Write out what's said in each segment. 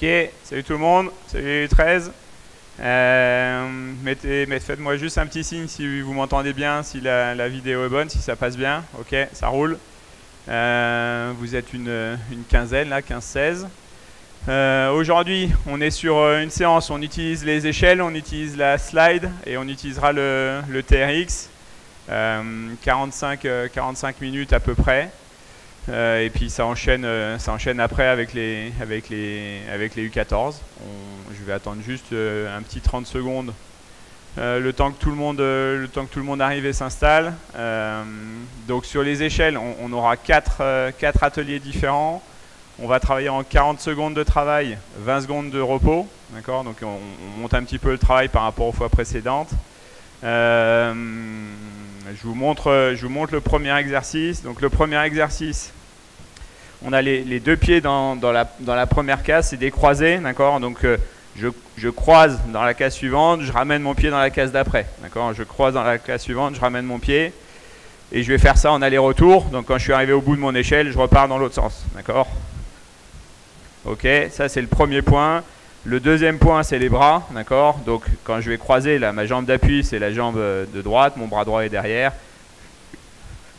Ok, salut tout le monde, salut 13. Faites-moi juste un petit signe si vous m'entendez bien, si la vidéo est bonne, si ça passe bien. Ok, ça roule. Vous êtes une quinzaine là, 15-16. Aujourd'hui, on est sur une séance, on utilise les échelles, on utilise la slide et on utilisera le TRX. 45 minutes à peu près. Et puis ça enchaîne après avec les U14. Je vais attendre juste un petit 30 secondes, le temps que tout le monde arrive et s'installe. Donc sur les échelles, on aura 4 ateliers différents. On va travailler en 40 secondes de travail, 20 secondes de repos. D'accord, donc on monte un petit peu le travail par rapport aux fois précédentes. Je vous montre le premier exercice. Donc le premier exercice, on a les deux pieds dans la première case, c'est des croisés, d'accord. Donc je croise dans la case suivante, je ramène mon pied dans la case d'après, d'accord. Je croise dans la case suivante, je ramène mon pied, et je vais faire ça en aller-retour. Donc quand je suis arrivé au bout de mon échelle, je repars dans l'autre sens, d'accord. Ok, ça c'est le premier point. Le deuxième point, c'est les bras, d'accord. Donc quand je vais croiser, là, ma jambe d'appui, c'est la jambe de droite, mon bras droit est derrière.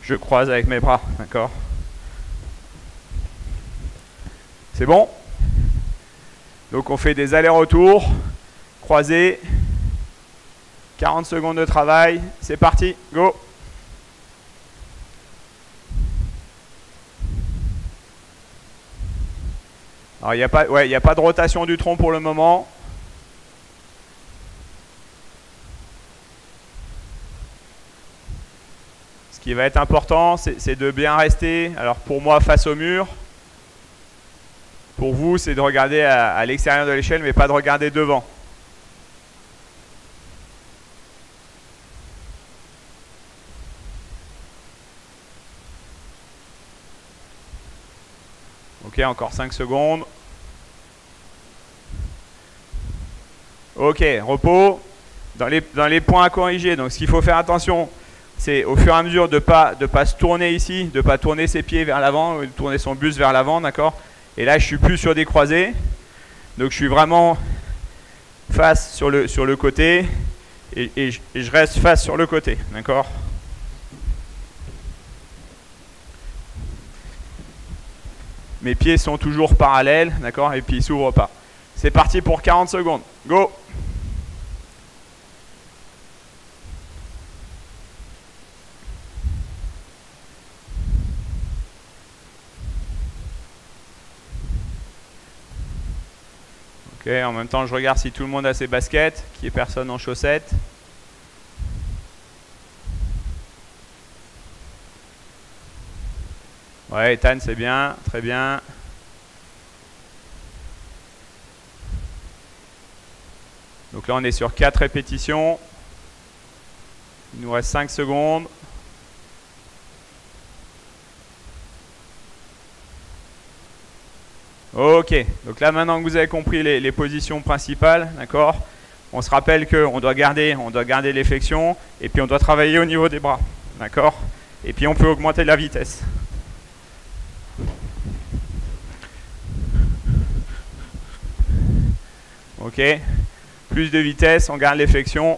Je croise avec mes bras, d'accord. C'est bon? Donc on fait des allers-retours, croisés, 40 secondes de travail, c'est parti, go! Alors il n'y a pas de rotation du tronc pour le moment. Ce qui va être important, c'est de bien rester, alors pour moi face au mur. Pour vous, c'est de regarder à l'extérieur de l'échelle, mais pas de regarder devant. Ok, encore 5 secondes. Ok, repos. Dans les points à corriger, donc ce qu'il faut faire attention, c'est au fur et à mesure de pas se tourner ici, de ne pas tourner ses pieds vers l'avant, de tourner son buste vers l'avant, d'accord. Et là, je suis plus sur des croisés, donc je suis vraiment face sur le côté, et je reste face sur le côté, d'accord. Mes pieds sont toujours parallèles, d'accord, et puis ils s'ouvrent pas. C'est parti pour 40 secondes. Go! Ok, en même temps, je regarde si tout le monde a ses baskets, qu'il n'y ait personne en chaussettes. Ouais, Ethan, c'est bien, très bien. Donc là, on est sur 4 répétitions. Il nous reste 5 secondes. Ok, donc là maintenant que vous avez compris les positions principales, d'accord, on se rappelle qu'on doit garder les flexions et puis on doit travailler au niveau des bras, d'accord, et puis on peut augmenter la vitesse. Ok, plus de vitesse, on garde les flexions.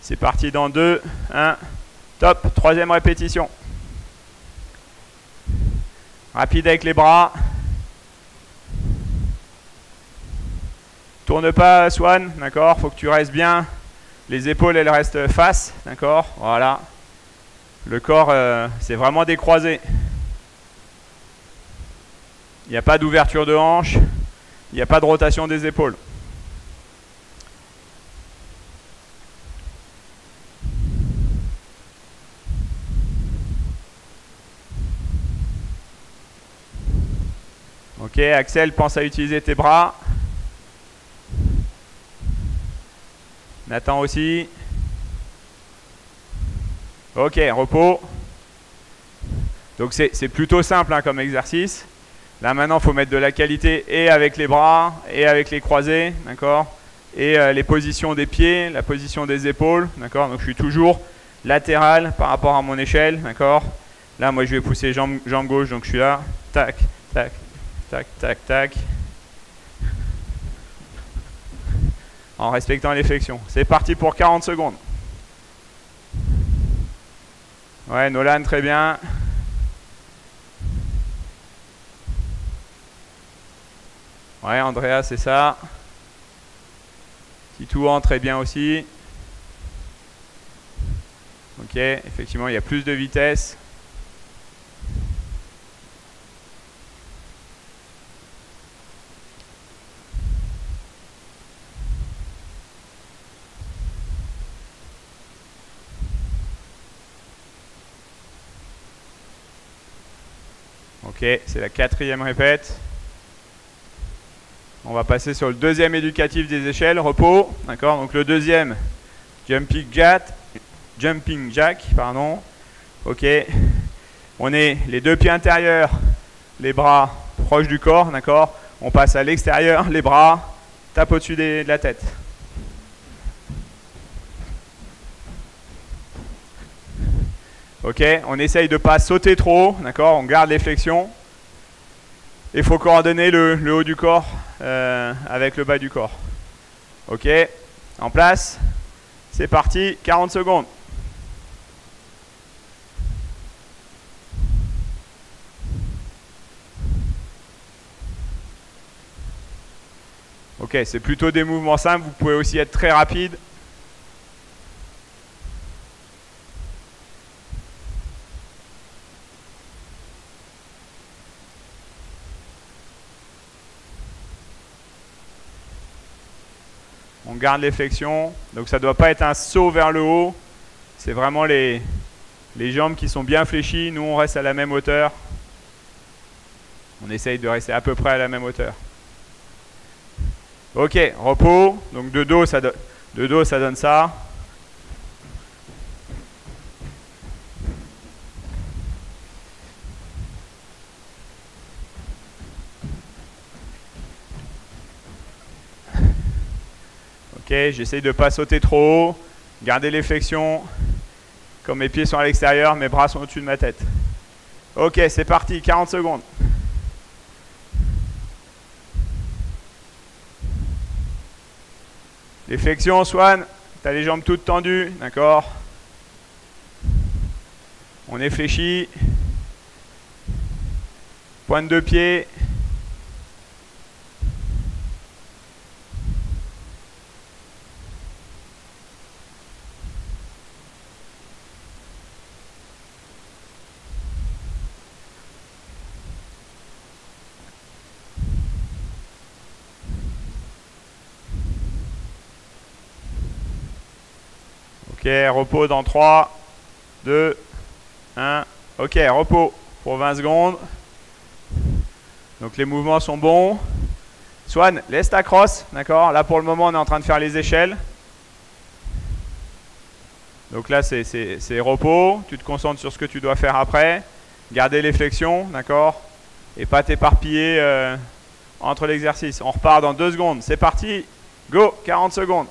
C'est parti dans 2, 1, top, troisième répétition. Rapide avec les bras. Tourne pas, Swan, d'accord, faut que tu restes bien. Les épaules, elles restent face, d'accord, voilà. Le corps, c'est vraiment décroisé. Il n'y a pas d'ouverture de hanche, il n'y a pas de rotation des épaules. Ok, Axel, pense à utiliser tes bras. Nathan aussi. Ok, repos. Donc c'est plutôt simple hein, comme exercice. Là maintenant, il faut mettre de la qualité et avec les bras et avec les croisés, d'accord. Et les positions des pieds, la position des épaules, d'accord. Donc je suis toujours latéral par rapport à mon échelle, d'accord. Là, moi je vais pousser jambe gauche, donc je suis là. Tac, tac, tac, tac, tac. en respectant les flexions. C'est parti pour 40 secondes. Ouais, Nolan, très bien. Ouais, Andrea, c'est ça. Titouan, très bien aussi. Ok, effectivement, il y a plus de vitesse. Ok, c'est la 4e répète. On va passer sur le deuxième éducatif des échelles, repos. D'accord, donc le deuxième, jumping jack, pardon. Ok, on est les deux pieds intérieurs, les bras proches du corps, d'accord. On passe à l'extérieur, les bras tapent au-dessus de la tête. Ok, on essaye de ne pas sauter trop, d'accord. On garde les flexions. Il faut coordonner le haut du corps avec le bas du corps. Ok, en place. C'est parti, 40 secondes. Ok, c'est plutôt des mouvements simples. Vous pouvez aussi être très rapide. On garde les flexions. Donc ça ne doit pas être un saut vers le haut. C'est vraiment les jambes qui sont bien fléchies. Nous, on reste à la même hauteur. On essaye de rester à peu près à la même hauteur. Ok, repos. Donc de dos, ça donne ça. Ok, j'essaye de ne pas sauter trop haut. Garder les flexions. Comme mes pieds sont à l'extérieur, mes bras sont au-dessus de ma tête. Ok, c'est parti, 40 secondes. Les flexions, Swan, tu as les jambes toutes tendues, d'accord. On est fléchi. Pointe de pied. Ok, repos dans 3, 2, 1. Ok, repos pour 20 secondes. Donc les mouvements sont bons. Swan, laisse ta crosse, d'accord. Là pour le moment on est en train de faire les échelles. Donc là c'est repos. Tu te concentres sur ce que tu dois faire après. Garder les flexions, d'accord. Et pas t'éparpiller entre l'exercice. On repart dans 2 secondes. C'est parti. Go, 40 secondes.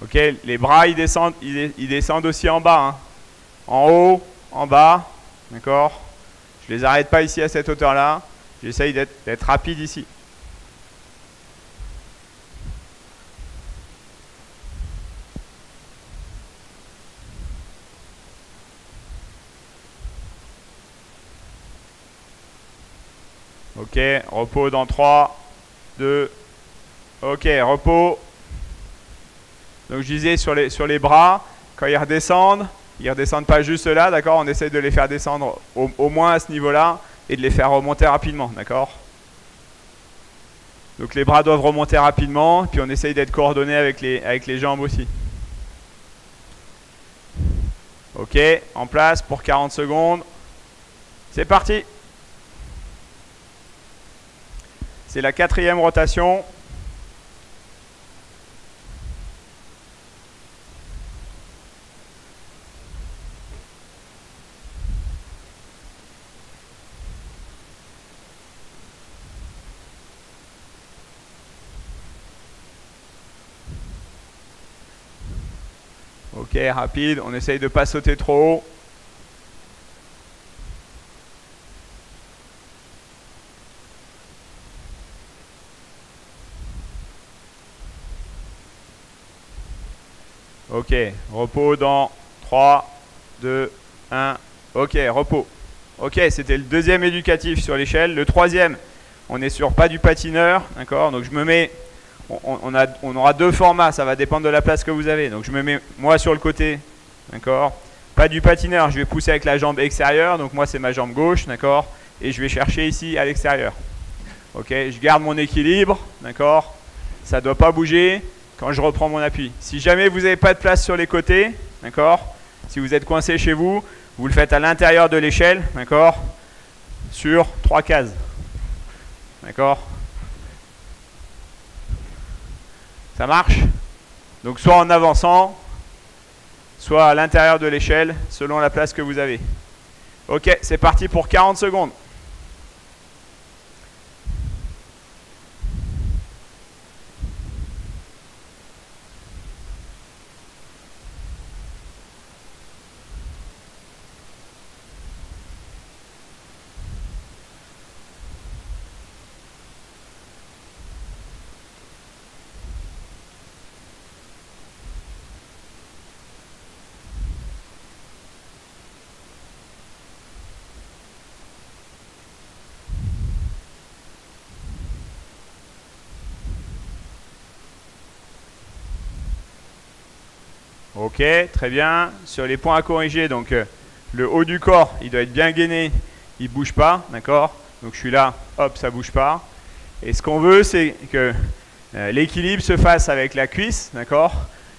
Ok, les bras ils descendent aussi en bas. Hein. En haut, en bas. D'accord. Je les arrête pas ici à cette hauteur-là. J'essaye d'être rapide ici. Ok, repos dans 3, 2. Ok, repos. Donc je disais sur les bras, quand ils redescendent pas juste là, d'accord. On essaie de les faire descendre au moins à ce niveau-là et de les faire remonter rapidement, d'accord. Donc les bras doivent remonter rapidement, puis on essaye d'être coordonné avec les jambes aussi. Ok, en place pour 40 secondes. C'est parti. C'est la 4e rotation. Ok, rapide. On essaye de ne pas sauter trop haut. Ok, repos dans 3, 2, 1. Ok, repos. Ok, c'était le deuxième éducatif sur l'échelle. Le troisième, on est sur pas du patineur, d'accord? Donc je me mets, on aura deux formats, ça va dépendre de la place que vous avez. Donc je me mets moi sur le côté, d'accord? Pas du patineur, je vais pousser avec la jambe extérieure, donc moi c'est ma jambe gauche, d'accord? Et je vais chercher ici à l'extérieur. Ok, je garde mon équilibre, d'accord? Ça ne doit pas bouger quand je reprends mon appui. Si jamais vous n'avez pas de place sur les côtés, d'accord? Si vous êtes coincé chez vous, vous le faites à l'intérieur de l'échelle, d'accord? Sur 3 cases. D'accord? Ça marche? Donc soit en avançant, soit à l'intérieur de l'échelle, selon la place que vous avez. Ok, c'est parti pour 40 secondes. Ok, très bien. Sur les points à corriger, donc le haut du corps, il doit être bien gainé, il ne bouge pas, d'accord? Donc je suis là, hop, ça ne bouge pas. Et ce qu'on veut, c'est que l'équilibre se fasse avec la cuisse, d'accord?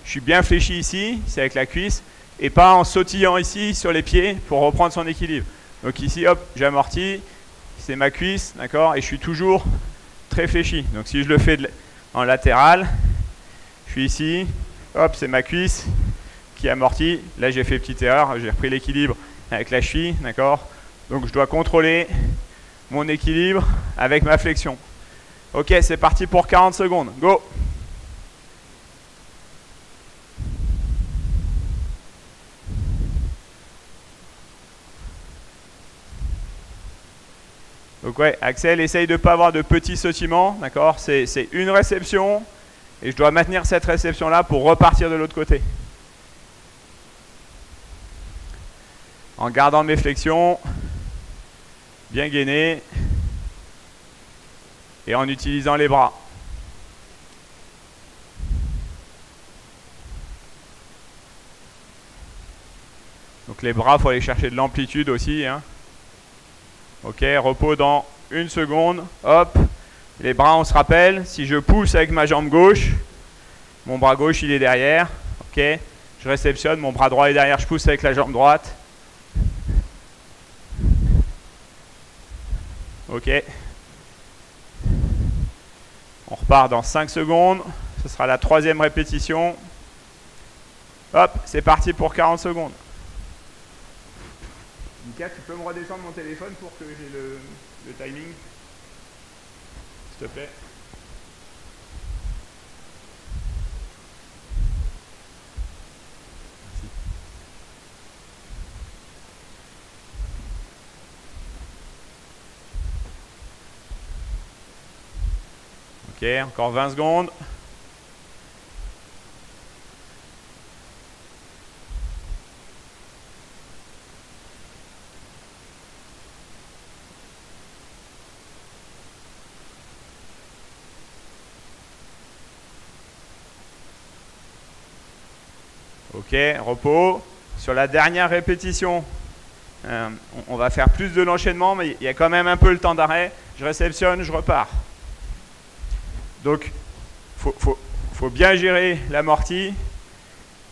Je suis bien fléchi ici, c'est avec la cuisse, et pas en sautillant ici sur les pieds pour reprendre son équilibre. Donc ici, hop, j'amortis, c'est ma cuisse, d'accord? Et je suis toujours très fléchi. Donc si je le fais en latéral, je suis ici, hop, c'est ma cuisse qui amortit. Là, j'ai fait petite erreur, j'ai repris l'équilibre avec la cheville, d'accord? Donc je dois contrôler mon équilibre avec ma flexion. Ok, c'est parti pour 40 secondes. Go! Donc ouais, Axel, essaye de ne pas avoir de petits sautillements, d'accord? C'est une réception et je dois maintenir cette réception-là pour repartir de l'autre côté. En gardant mes flexions, bien gainé, et en utilisant les bras. Donc les bras, il faut aller chercher de l'amplitude aussi, hein. Ok, repos dans 1 seconde. Hop, les bras, on se rappelle, si je pousse avec ma jambe gauche, mon bras gauche, il est derrière. Ok, je réceptionne, mon bras droit est derrière, je pousse avec la jambe droite. Ok. On repart dans 5 secondes. Ce sera la 3e répétition. Hop, c'est parti pour 40 secondes. Mika, tu peux me redescendre mon téléphone pour que j'ai le timing? S'il te plaît. Merci. Ok, encore 20 secondes. Ok, repos. Sur la dernière répétition, on va faire plus de l'enchaînement, mais il y a quand même un peu le temps d'arrêt. Je réceptionne, je repars. Donc, faut bien gérer l'amorti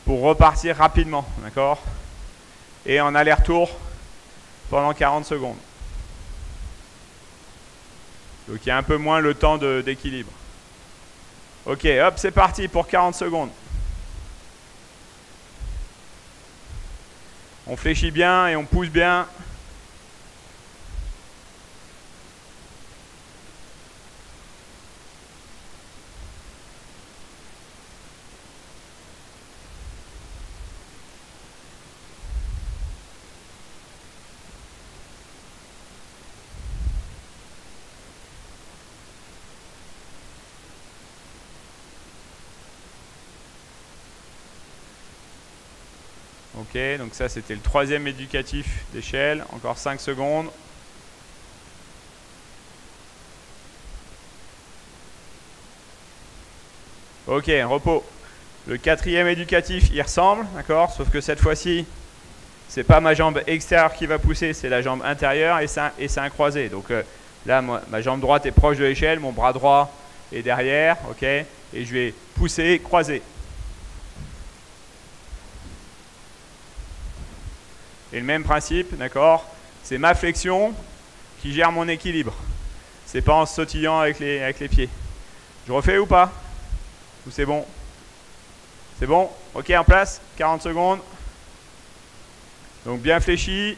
pour repartir rapidement, d'accord? Et en aller-retour pendant 40 secondes. Donc, il y a un peu moins le temps d'équilibre. Ok, hop, c'est parti pour 40 secondes. On fléchit bien et on pousse bien. Ok, donc ça c'était le troisième éducatif d'échelle. Encore 5 secondes. Ok, repos. Le quatrième éducatif, il ressemble, d'accord? Sauf que cette fois-ci, c'est pas ma jambe extérieure qui va pousser, c'est la jambe intérieure et c'est un croisé. Donc là, ma jambe droite est proche de l'échelle, mon bras droit est derrière, ok? Et je vais pousser, croiser. Et le même principe, d'accord? C'est ma flexion qui gère mon équilibre. C'est pas en sautillant avec les pieds. Je refais ou pas? Ou c'est bon? C'est bon? Ok, en place, 40 secondes. Donc bien fléchi.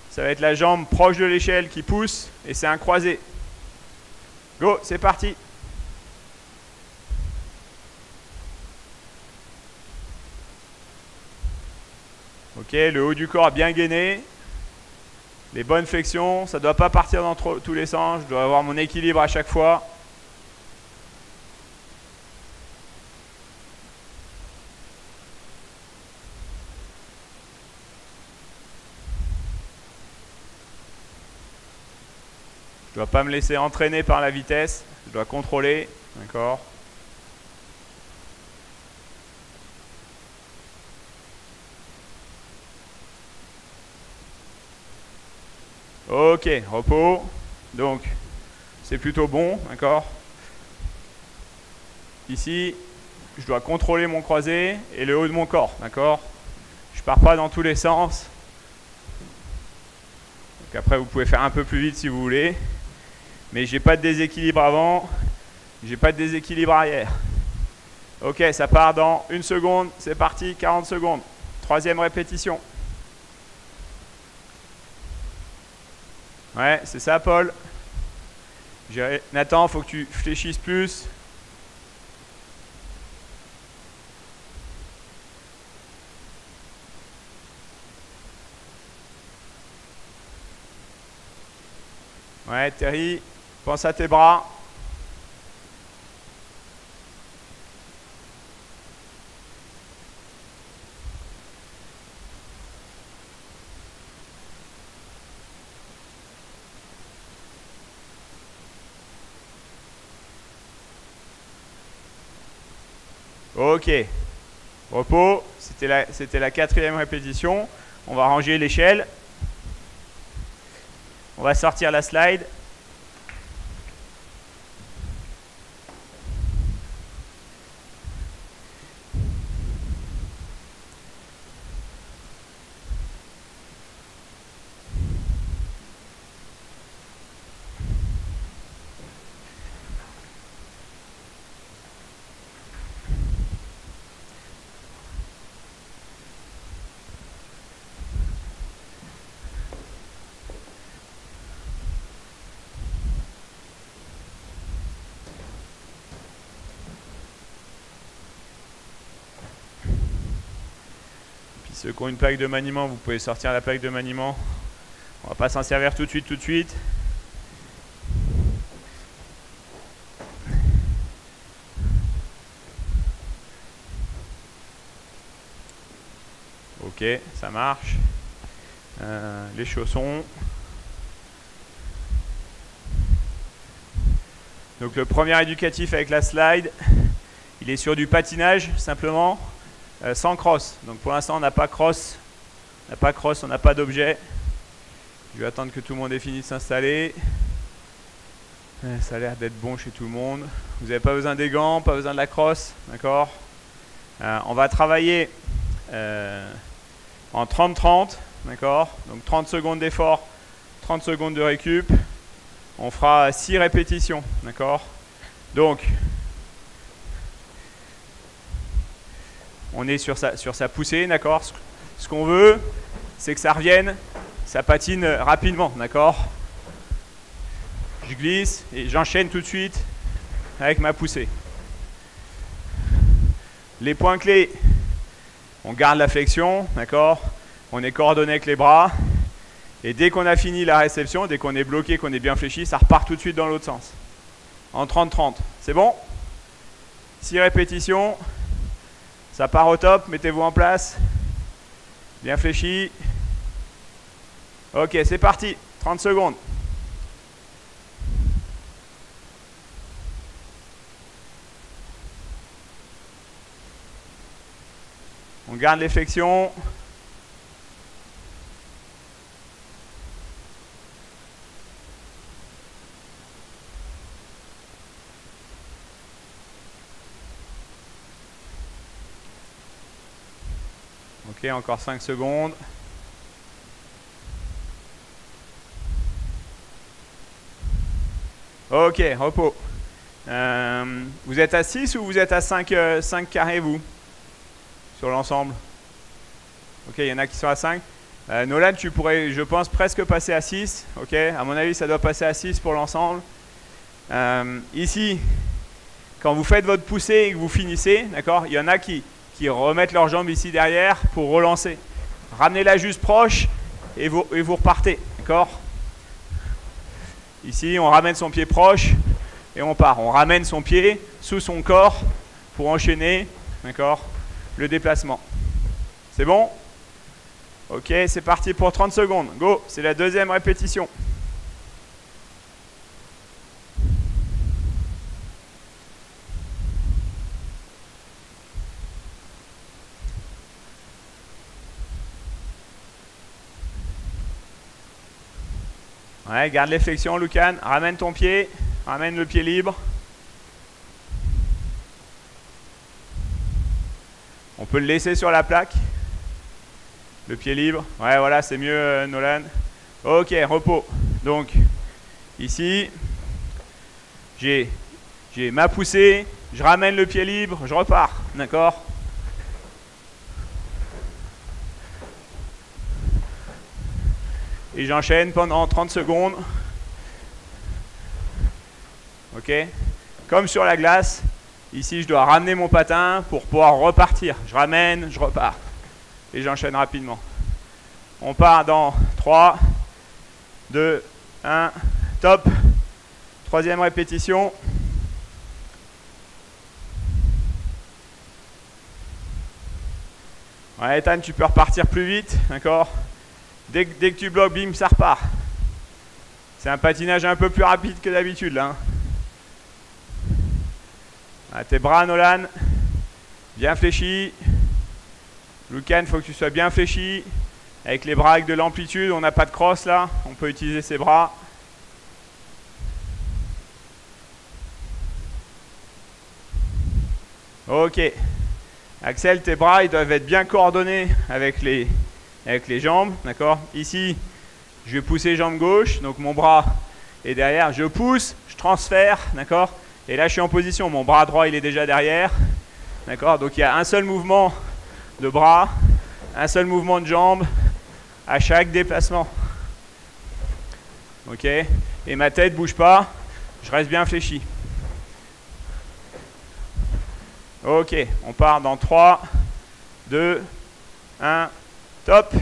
Ça va être la jambe proche de l'échelle qui pousse et c'est un croisé. Go, c'est parti. Ok, le haut du corps bien gainé. Les bonnes flexions, ça ne doit pas partir dans tous les sens. Je dois avoir mon équilibre à chaque fois. Je ne dois pas me laisser entraîner par la vitesse. Je dois contrôler. D'accord. Ok, repos. Donc, c'est plutôt bon. D'accord. Ici, je dois contrôler mon croisé et le haut de mon corps. D'accord. Je ne pars pas dans tous les sens. Donc après, vous pouvez faire un peu plus vite si vous voulez. Mais j'ai pas de déséquilibre avant, j'ai pas de déséquilibre arrière. Ok, ça part dans 1 seconde, c'est parti, 40 secondes. Troisième répétition. Ouais, c'est ça, Paul. Nathan, il faut que tu fléchisses plus. Ouais, Terry. Pense à tes bras. Ok. Repos. C'était la quatrième répétition. On va ranger l'échelle. On va sortir la slide. Ceux qui ont une plaque de maniement, vous pouvez sortir la plaque de maniement. On va pas s'en servir tout de suite. Ok, ça marche. Les chaussons. Donc le premier éducatif avec la slide, il est sur du patinage simplement. Sans crosse. Donc pour l'instant on n'a pas crosse, on n'a pas d'objet. Je vais attendre que tout le monde ait fini de s'installer. Ça a l'air d'être bon chez tout le monde. Vous n'avez pas besoin des gants, pas besoin de la crosse, d'accord. On va travailler en 30-30, d'accord. Donc 30 secondes d'effort, 30 secondes de récup. On fera 6 répétitions, d'accord. Donc on est sur sa poussée, d'accord. Ce qu'on veut, c'est que ça revienne, ça patine rapidement, d'accord. Je glisse et j'enchaîne tout de suite avec ma poussée. Les points clés, on garde la flexion, d'accord. On est coordonné avec les bras. Et dès qu'on a fini la réception, dès qu'on est bloqué, qu'on est bien fléchi, ça repart tout de suite dans l'autre sens. En 30-30. C'est bon? 6 répétitions. Ça part au top, mettez-vous en place. Bien fléchi. Ok, c'est parti. 30 secondes. On garde les flexions. Ok, encore 5 secondes. Ok, repos. Vous êtes à 6 ou vous êtes à 5 carrés, vous, sur l'ensemble? Ok, il y en a qui sont à 5. Nolan, tu pourrais, je pense, presque passer à 6. Ok, à mon avis, ça doit passer à 6 pour l'ensemble. Ici, quand vous faites votre poussée et que vous finissez, d'accord, il y en a qui remettent leurs jambes ici derrière pour relancer. Ramenez-la juste proche et vous repartez, d'accord? Ici, on ramène son pied proche et on part. On ramène son pied sous son corps pour enchaîner, d'accord, le déplacement. C'est bon? Ok, c'est parti pour 30 secondes. Go, c'est la deuxième répétition. Ouais, garde les flexions, Lucan. Ramène ton pied. Ramène le pied libre. On peut le laisser sur la plaque. Le pied libre. Ouais, voilà, c'est mieux, Nolan. Ok, repos. Donc, ici, j'ai ma poussée. Je ramène le pied libre. Je repars. D'accord ? Et j'enchaîne pendant 30 secondes. Ok. Comme sur la glace, ici je dois ramener mon patin pour pouvoir repartir. Je ramène, je repars. Et j'enchaîne rapidement. On part dans 3, 2, 1, top. Troisième répétition. Ouais, Ethan, tu peux repartir plus vite, d'accord ? Dès que tu bloques, bim, ça repart. C'est un patinage un peu plus rapide que d'habitude, là. Ah, tes bras, Nolan, bien fléchis. Lucan, il faut que tu sois bien fléchi. Avec les bras avec de l'amplitude, on n'a pas de crosse, là. On peut utiliser ses bras. Ok. Axel, tes bras, ils doivent être bien coordonnés avec les jambes, d'accord. Ici, je vais pousser jambe gauche, donc mon bras est derrière, je pousse, je transfère, d'accord. Et là, je suis en position, mon bras droit, il est déjà derrière, d'accord. Donc, il y a un seul mouvement de bras, un seul mouvement de jambe à chaque déplacement. Ok. Et ma tête bouge pas, je reste bien fléchi. Ok, on part dans 3, 2, 1, top.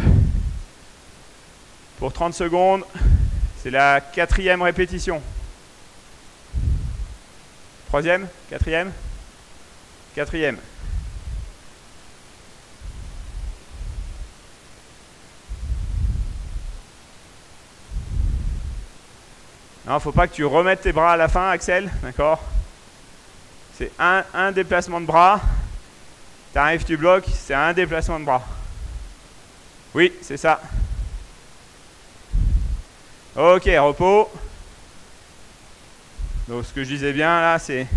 Pour 30 secondes, c'est la 4e répétition. 3e, 4e, 4e. Non, faut pas que tu remettes tes bras à la fin, Axel, d'accord. C'est un déplacement de bras. Tu arrives, tu bloques, c'est un déplacement de bras. Oui, c'est ça. Ok, repos. Donc ce que je disais bien là, c'est...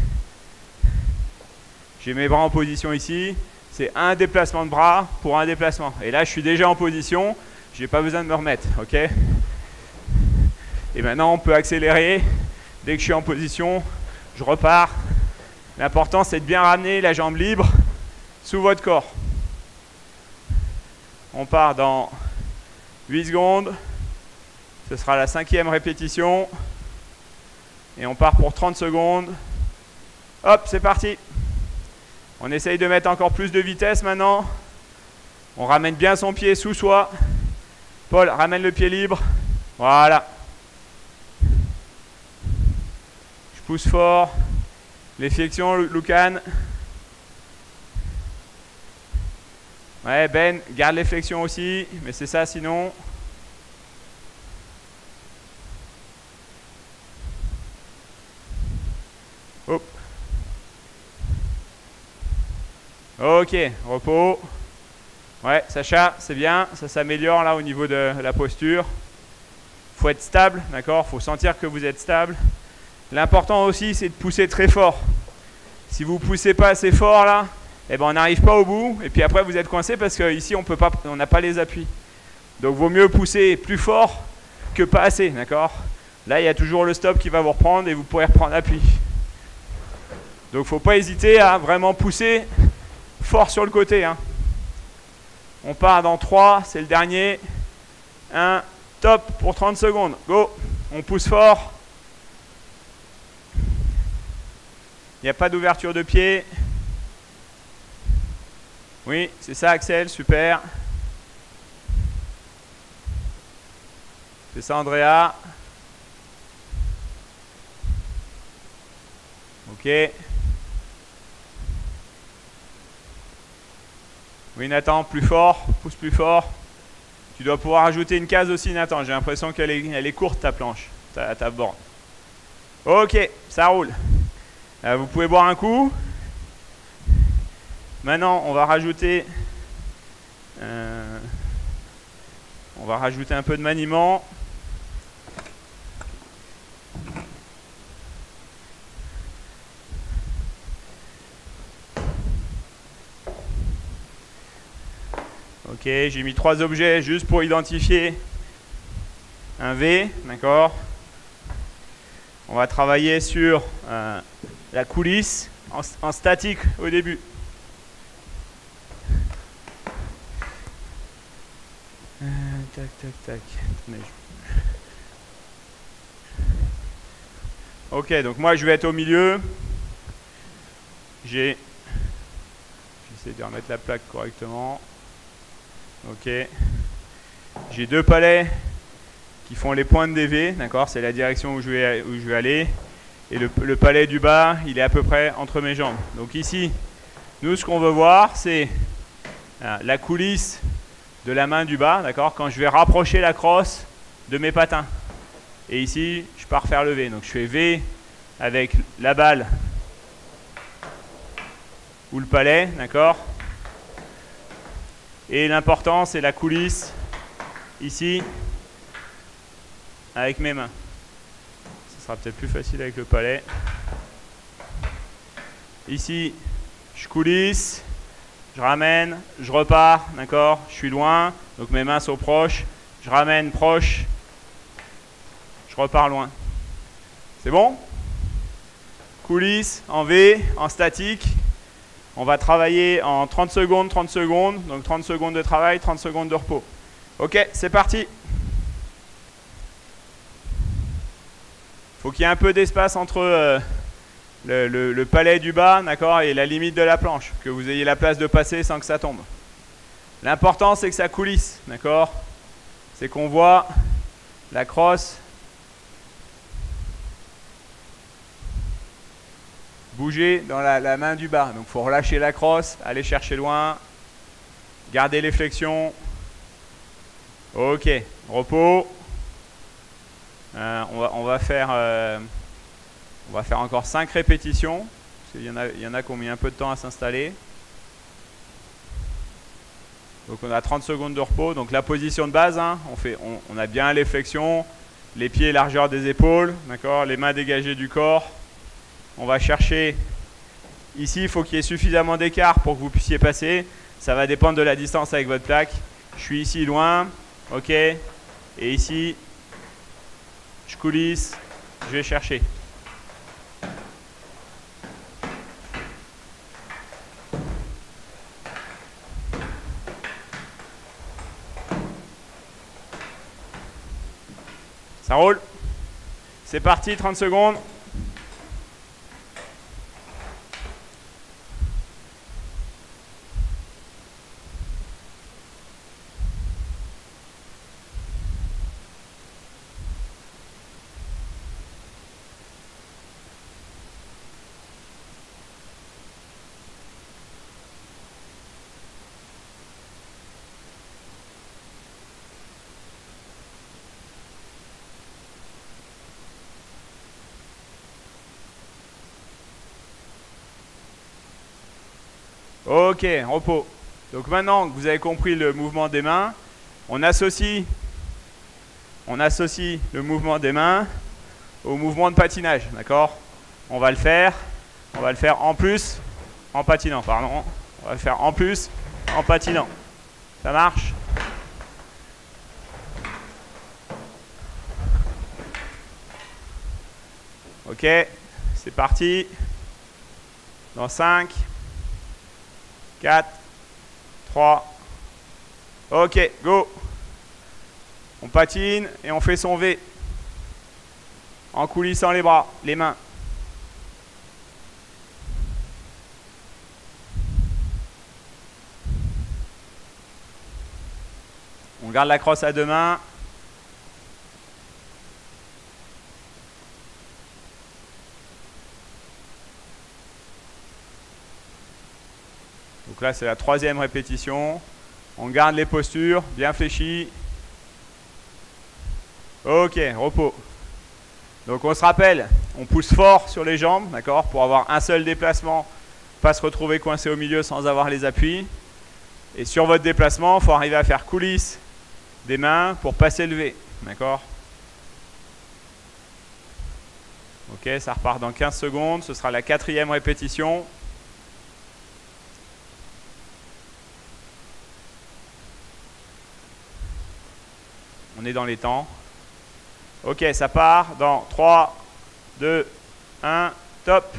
J'ai mes bras en position ici. C'est un déplacement de bras pour un déplacement. Et là, je suis déjà en position. Je n'ai pas besoin de me remettre. Ok. Et maintenant, on peut accélérer. Dès que je suis en position, je repars. L'important, c'est de bien ramener la jambe libre sous votre corps. On part dans 8 secondes. Ce sera la 5e répétition. Et on part pour 30 secondes. Hop, c'est parti. On essaye de mettre encore plus de vitesse maintenant. On ramène bien son pied sous soi. Paul, ramène le pied libre. Voilà. Je pousse fort. Les flexions, Lucan. Ouais, Ben, garde les flexions aussi, mais c'est ça sinon. Hop. Ok, repos. Ouais, Sacha, c'est bien, ça s'améliore là au niveau de la posture. Faut être stable, d'accord? Faut sentir que vous êtes stable. L'important aussi, c'est de pousser très fort. Si vous ne poussez pas assez fort là, eh ben on n'arrive pas au bout. Et puis après, vous êtes coincé parce qu'ici, on n'a pas les appuis. Donc, vaut mieux pousser plus fort que pas assez, d'accord? Là, il y a toujours le stop qui va vous reprendre et vous pourrez reprendre appui. Donc, il ne faut pas hésiter à vraiment pousser fort sur le côté, hein. On part dans 3, c'est le dernier. 1, top pour 30 secondes. Go, on pousse fort. Il n'y a pas d'ouverture de pied. Oui, c'est ça Axel, super. C'est ça Andrea. Ok. Oui Nathan, plus fort, pousse plus fort. Tu dois pouvoir ajouter une case aussi Nathan, j'ai l'impression qu'elle est courte ta planche, ta borne. Ok, ça roule. Vous pouvez boire un coup. Maintenant, on va rajouter un peu de maniement. Ok, j'ai mis 3 objets juste pour identifier un V, d'accord. On va travailler sur la coulisse en statique au début. Tac, tac, tac. Ok, donc moi je vais être au milieu. J'essaie de remettre la plaque correctement. Ok. J'ai 2 palets qui font les pointes des V, d'accord, c'est la direction où je vais aller. Et le palet du bas, il est à peu près entre mes jambes. Donc ici, nous ce qu'on veut voir, c'est la coulisse de la main du bas, d'accord, quand je vais rapprocher la crosse de mes patins. Et ici, je pars faire le V. Donc je fais V avec la balle ou le palet, d'accord. Et l'important, c'est la coulisse ici avec mes mains. Ce sera peut-être plus facile avec le palet. Ici, je coulisse, je ramène, je repars, d'accord. Je suis loin, donc mes mains sont proches. Je ramène proche, je repars loin. C'est bon? Coulisse en V, en statique. On va travailler en 30 secondes, 30 secondes. Donc 30 secondes de travail, 30 secondes de repos. Ok, c'est parti. Faut qu'il y ait un peu d'espace entre le palet du bas, d'accord, et la limite de la planche. Que vous ayez la place de passer sans que ça tombe. L'important, c'est que ça coulisse, d'accord. C'est qu'on voit la crosse bouger dans la main du bas. Donc il faut relâcher la crosse, aller chercher loin, garder les flexions. Ok, repos. On va faire encore 5 répétitions. Parce qu'il y en a qui ont mis un peu de temps à s'installer. Donc on a 30 secondes de repos. Donc la position de base, hein, on a bien les flexions, les pieds largeur des épaules, d'accord, les mains dégagées du corps. On va chercher, ici il faut qu'il y ait suffisamment d'écart pour que vous puissiez passer. Ça va dépendre de la distance avec votre plaque. Je suis ici loin, ok. Et ici, je coulisse, je vais chercher. Ça roule. C'est parti, 30 secondes. Ok, repos. Donc maintenant que vous avez compris le mouvement des mains, on associe le mouvement des mains au mouvement de patinage, d'accord? On va le faire en plus en patinant, pardon. On va le faire en plus en patinant. Ça marche? Ok, c'est parti. Dans 5, 4, 3. Ok, go. On patine et on fait son V. En coulissant les bras, les mains. On garde la crosse à deux mains. Donc là, c'est la 3e répétition. On garde les postures, bien fléchies. Ok, repos. Donc on se rappelle, on pousse fort sur les jambes, d'accord, pour avoir un seul déplacement, pas se retrouver coincé au milieu sans avoir les appuis. Et sur votre déplacement, il faut arriver à faire coulisse des mains pour passer le V, d'accord. Ok, ça repart dans 15 secondes, ce sera la 4e répétition. On est dans les temps. Ok, ça part dans 3, 2, 1, top.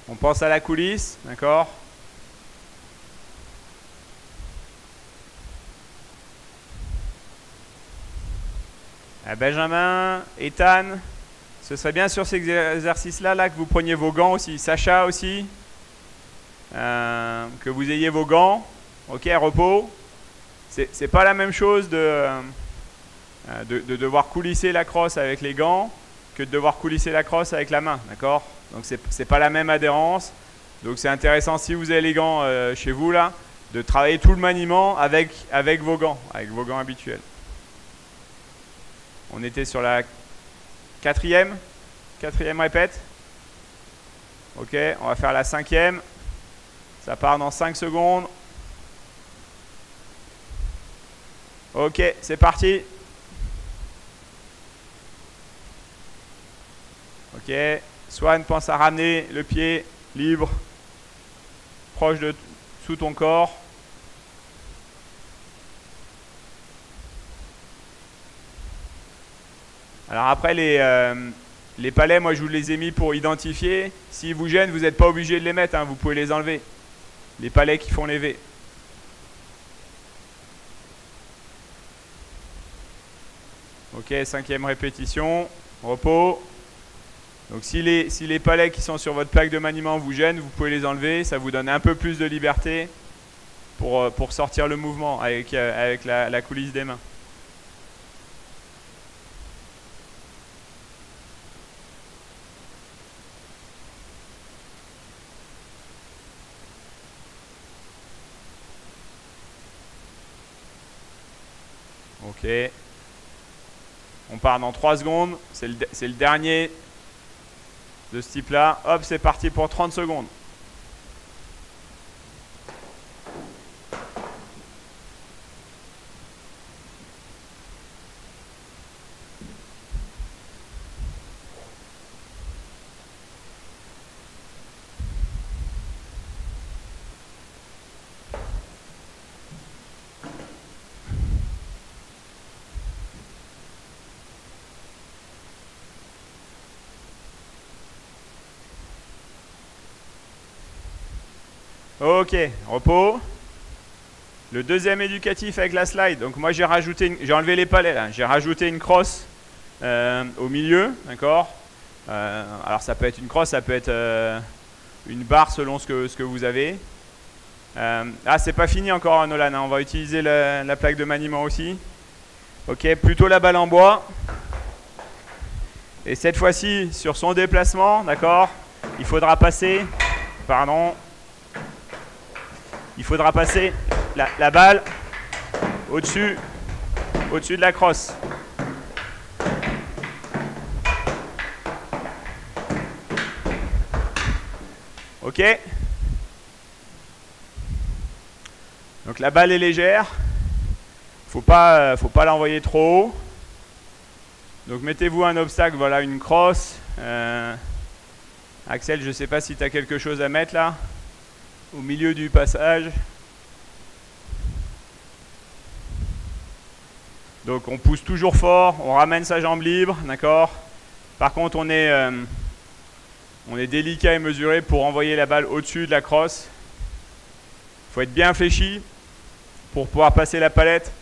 On pense à la coulisse, d'accord? Benjamin, Ethan, ce serait bien sur ces exercices-là que vous preniez vos gants aussi. Sacha aussi, que vous ayez vos gants. Ok, repos. C'est pas la même chose de devoir coulisser la crosse avec les gants que de devoir coulisser la crosse avec la main, d'accord? Donc c'est pas la même adhérence. Donc c'est intéressant, si vous avez les gants chez vous là, de travailler tout le maniement avec vos gants habituels. On était sur la 4e répète. Ok, on va faire la 5e. Ça part dans 5 secondes. Ok, c'est parti. Ok, Swan pense à ramener le pied libre, proche de sous ton corps. Alors après, les palets, moi je vous les ai mis pour identifier. S'ils vous gênent, vous n'êtes pas obligé de les mettre, hein, vous pouvez les enlever. Les palets qui font les V. Ok, 5e répétition, repos. Donc si les palets qui sont sur votre plaque de maniement vous gênent, vous pouvez les enlever. Ça vous donne un peu plus de liberté pour sortir le mouvement avec la coulisse des mains. Ok. On part dans 3 secondes. C'est le dernier de ce type-là. Hop, c'est parti pour 30 secondes. Ok, repos. Le deuxième éducatif avec la slide. Donc moi j'ai enlevé les palets là. J'ai rajouté une crosse au milieu, d'accord. Alors ça peut être une crosse, ça peut être une barre selon ce que vous avez. Ah, c'est pas fini encore, Nolan, hein. On va utiliser la plaque de maniement aussi. Ok, plutôt la balle en bois. Et cette fois-ci, sur son déplacement, d'accord, il faudra passer, pardon, il faudra passer la balle au-dessus de la crosse. Ok. Donc la balle est légère. Faut pas l'envoyer trop haut. Donc mettez-vous un obstacle, voilà, une crosse. Axel, je ne sais pas si tu as quelque chose à mettre là, au milieu du passage. Donc on pousse toujours fort, on ramène sa jambe libre, d'accord. Par contre on est délicat et mesuré pour envoyer la balle au-dessus de la crosse. Il faut être bien fléchi pour pouvoir passer la palette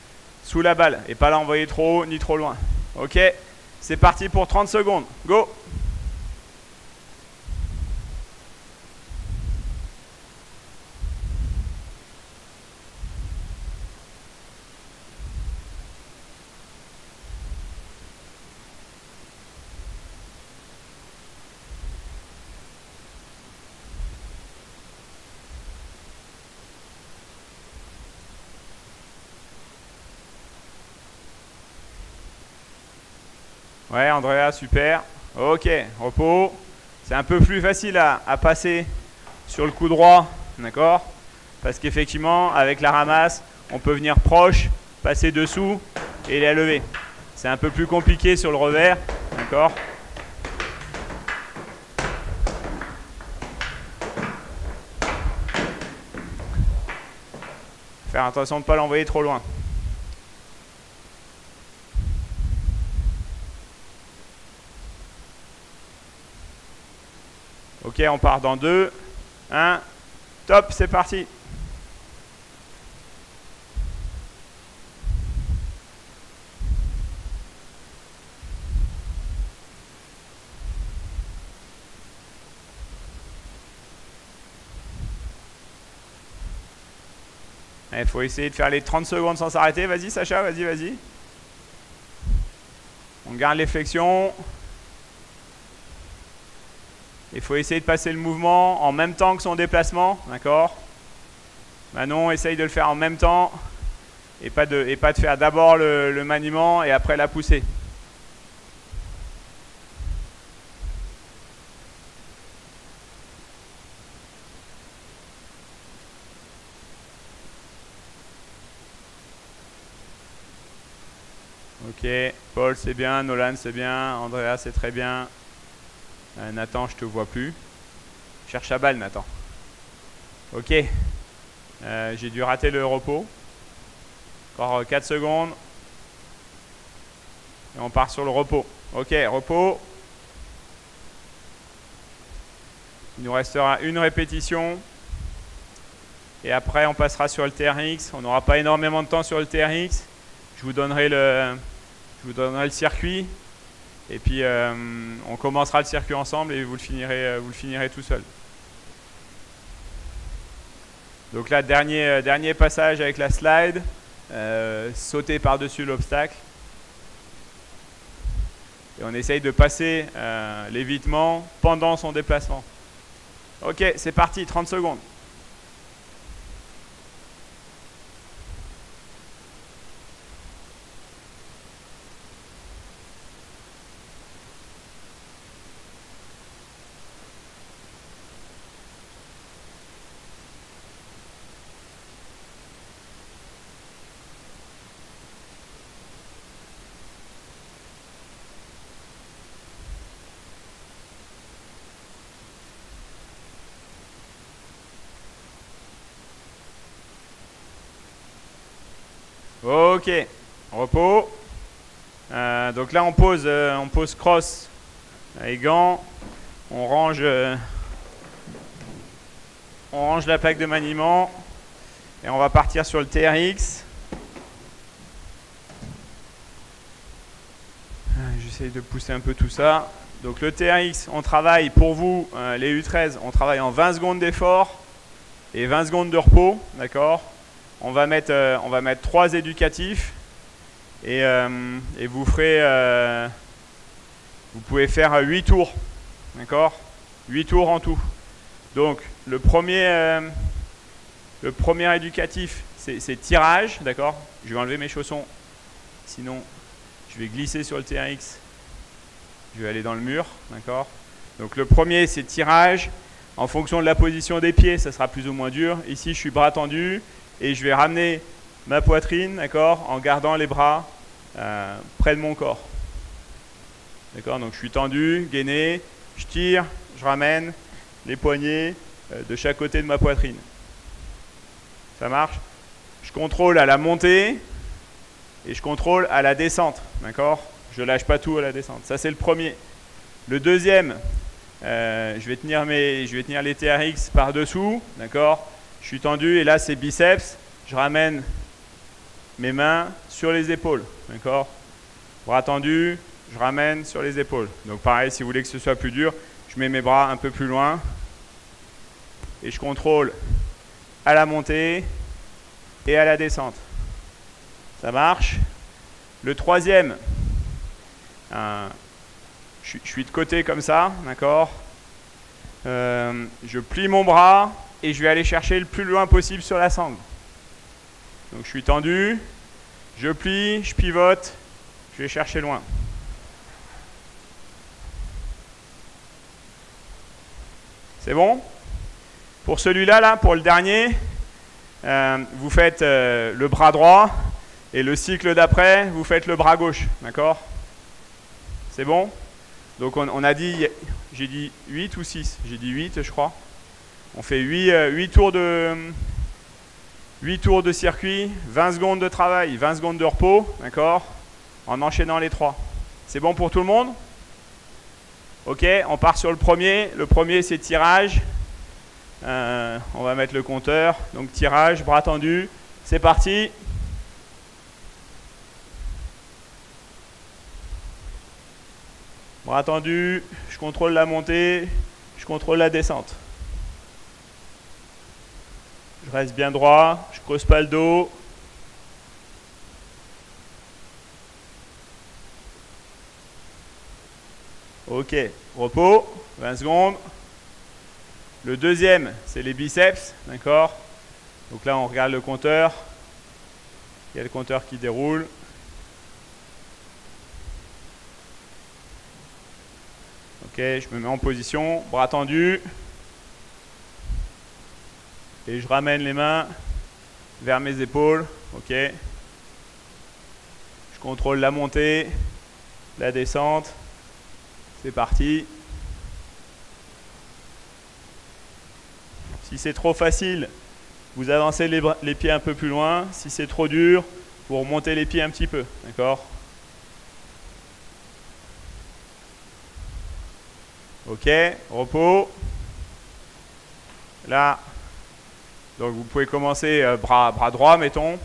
sous la balle et pas l'envoyer trop haut ni trop loin. Ok, c'est parti pour 30 secondes, go! Ouais, Andrea, super. Ok, repos. C'est un peu plus facile à passer sur le coup droit, d'accord? Parce qu'effectivement, avec la ramasse, on peut venir proche, passer dessous et la lever. C'est un peu plus compliqué sur le revers, d'accord? Faire attention de ne pas l'envoyer trop loin. Ok, on part dans 2, 1, top, c'est parti. Il faut essayer de faire les 30 secondes sans s'arrêter. Vas-y Sacha, vas-y, vas-y. On garde les flexions. Il faut essayer de passer le mouvement en même temps que son déplacement, d'accord? Manon, essaye de le faire en même temps et pas de faire d'abord le maniement et après la poussée. Ok, Paul c'est bien, Nolan c'est bien, Andrea c'est très bien. Nathan, je te vois plus. Cherche la balle, Nathan. Ok. J'ai dû rater le repos. Encore 4 secondes. Et on part sur le repos. Ok, repos. Il nous restera une répétition. Et après, on passera sur le TRX. On n'aura pas énormément de temps sur le TRX. Je vous donnerai le circuit. Et puis, on commencera le circuit ensemble et vous le finirez tout seul. Donc là, dernier passage avec la slide. Sauter par-dessus l'obstacle. Et on essaye de passer l'évitement pendant son déplacement. Ok, c'est parti, 30 secondes. Ok, repos. Donc là on pose crosse et gants. On range la plaque de maniement et on va partir sur le TRX. J'essaye de pousser un peu tout ça. Donc le TRX, on travaille pour vous, les U13, on travaille en 20 secondes d'effort et 20 secondes de repos, d'accord? On va mettre 3 éducatifs et vous pouvez faire 8 tours, d'accord? 8 tours en tout. Donc le premier éducatif, c'est tirage, d'accord? Je vais enlever mes chaussons, sinon je vais glisser sur le TRX, je vais aller dans le mur, d'accord? Donc le premier, c'est tirage. En fonction de la position des pieds, ça sera plus ou moins dur. Ici, je suis bras tendu et je vais ramener ma poitrine, d'accord, en gardant les bras près de mon corps. D'accord, donc je suis tendu, gainé, je tire, je ramène les poignets de chaque côté de ma poitrine. Ça marche? Je contrôle à la montée et je contrôle à la descente, d'accord? Je lâche pas tout à la descente. Ça, c'est le premier. Le deuxième, je vais tenir les TRX par-dessous, d'accord? Je suis tendu et là, c'est biceps. Je ramène mes mains sur les épaules, d'accord? Bras tendus, je ramène sur les épaules. Donc pareil, si vous voulez que ce soit plus dur, je mets mes bras un peu plus loin et je contrôle à la montée et à la descente. Ça marche? Le troisième, je suis de côté comme ça, d'accord? Je plie mon bras et je vais aller chercher le plus loin possible sur la sangle. Donc je suis tendu, je plie, je pivote, je vais chercher loin. C'est bon? Pour celui-là, là, pour le dernier, vous faites le bras droit et le cycle d'après, vous faites le bras gauche, d'accord? C'est bon? Donc on a dit, j'ai dit 8 ou 6? J'ai dit 8, je crois. On fait 8 tours de circuit, 20 secondes de travail, 20 secondes de repos, d'accord? En enchaînant les 3. C'est bon pour tout le monde? Ok, on part sur le premier. Le premier, c'est tirage. On va mettre le compteur. Donc tirage, bras tendus. C'est parti. Bras tendus. Je contrôle la montée. Je contrôle la descente. Je reste bien droit. Je creuse pas le dos. Ok, repos, 20 secondes. Le deuxième, c'est les biceps, d'accord? Donc là, on regarde le compteur. Il y a le compteur qui déroule. Ok, je me mets en position, bras tendus. Et je ramène les mains vers mes épaules. Ok. Je contrôle la montée, la descente. C'est parti. Si c'est trop facile, vous avancez les pieds un peu plus loin. Si c'est trop dur, vous remontez les pieds un petit peu. D'accord? Ok, repos. Là, donc vous pouvez commencer bras droit, mettons.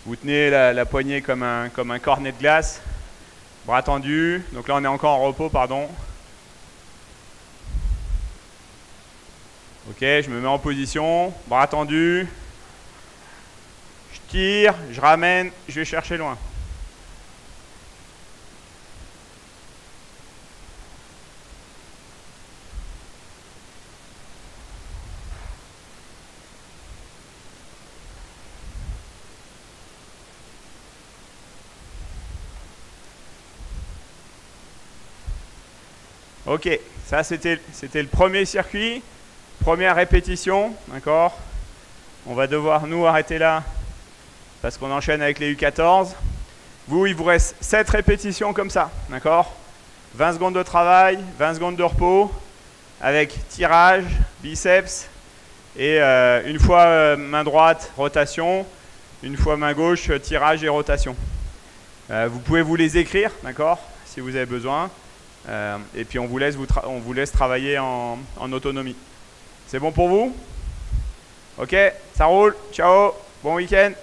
Vous tenez la poignée comme un cornet de glace. Bras tendus. Donc là, on est encore en repos, pardon. Ok, je me mets en position. Bras tendus. Je tire, je ramène, je vais chercher loin. Ok, ça c'était le premier circuit, première répétition, d'accord? On va devoir nous arrêter là parce qu'on enchaîne avec les U14. Vous, il vous reste 7 répétitions comme ça, d'accord? 20 secondes de travail, 20 secondes de repos avec tirage, biceps et une fois main droite, rotation, une fois main gauche, tirage et rotation. Vous pouvez vous les écrire, d'accord? Si vous avez besoin. Et puis on vous laisse travailler en autonomie. C'est bon pour vous? Ok, ça roule. Ciao, bon week-end.